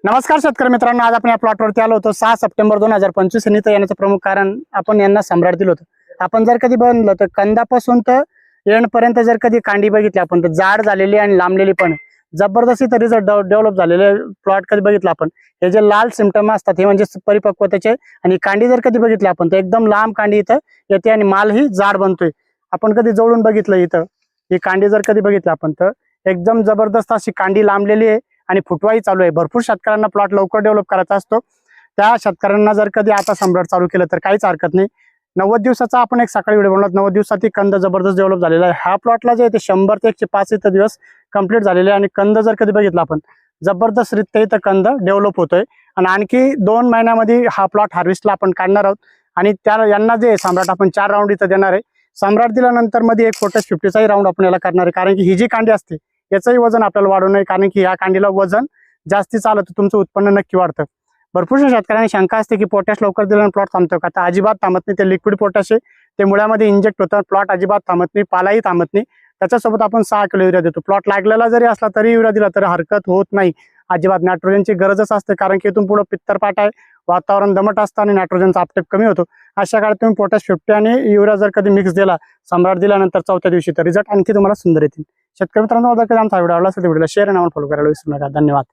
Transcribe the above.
नमस्कार शेतकरी मित्रांनो, आज आपण या प्लॉटवरती आलो होतो 6 सप्टेंबर 2025 आणि इथं येण्याचं प्रमुख कारण आपण यांना सम्राट दिलं होतं। आपण जर कधी बघितलं तर कंदापासून तर एंडपर्यंत जर कधी कांडी बघितली आपण तर जाड झालेली आणि लांबलेली पण जबरदस्ती तरी जर डेव्हलप झालेले प्लॉट कधी बघितलं आपण, हे जे लाल सिम्पटम असतात हे म्हणजे परिपक्वतेचे। आणि कांडी जर कधी बघितली आपण तर एकदम लांब कांडी इथं येते आणि माल ही जाड बनतोय। आपण कधी जवळून बघितलं इथं ही कांडी जर कधी बघितली आपण तर एकदम जबरदस्त अशी कांडी लांबलेली आहे आणि फुटवाही चालू आहे। भरपूर शेतकऱ्यांना प्लॉट लवकर डेव्हलप करायचा असतो, त्या शेतकऱ्यांना जर कधी आता सम्राट चालू केलं तर काहीच हरकत नाही। 90 दिवसाचा आपण एक सकाळी व्हिडिओ बनवला, 90 दिवसात कंद जबरदस्त डेव्हलप झालेला आहे। ह्या प्लॉटला जे ते 100 ते 105 इथं दिवस कंप्लीट झालेले आणि कंद जर कधी बघितला आपण जबरदस्त रित्या इथं कंद डेव्हलप होतोय आणि आणखी 2 महिन्यामध्ये हा प्लॉट हार्वेस्टला आपण काढणार आहोत। आणि त्या यांना जे सम्राट आपण 4 राऊंड इथं देणार आहे। सम्राट दिल्यानंतर मध्ये एक पोटॅश 50चाही राऊंड आपण याला करणार आहे, कारण की ही जी कांडी असते याचंही वजन आपल्याला वाढवू नये, कारण की या कांडीला वजन जास्ती चालत तर तुमचं उत्पन्न नक्की वाढतं। भरपूर शेतकऱ्यांनी शंका असते की पोटॅश लवकर दिल्यानं प्लॉट थांबतो का, तर अजिबात थांबत नाही। ते लिक्विड पोटॅश आहे, ते मुळ्यामध्ये इंजेक्ट होतं, प्लॉट अजिबात थांबत नाही, पालाही थांबत नाही। त्याच्यासोबत आपण 6 किलो युरिया देतो। प्लॉट लागलेला जरी असला तरी युरिया दिला तरी हरकत होत नाही अजिबात। नायट्रोजनची गरजच असते, कारण की इथून पुढे पित्तरपाट आहे, वातावरण दमट असतं आणि नायट्रोजनचा आपटेक कमी होतो। अशा काळात तुम्ही पोटॅश 50 आणि युरिया जर कधी मिक्स दिला सम्राट दिल्यानंतर 4थ्या दिवशी तर रिझल्ट आणखी तुम्हाला सुंदर येतील। शेतकरी मित्रांनो, जर कधी आमचा व्हिडिओ आवडला असेल तर व्हिडिओला शेअर आणि फॉलो करायला विसरू नका। धन्यवाद।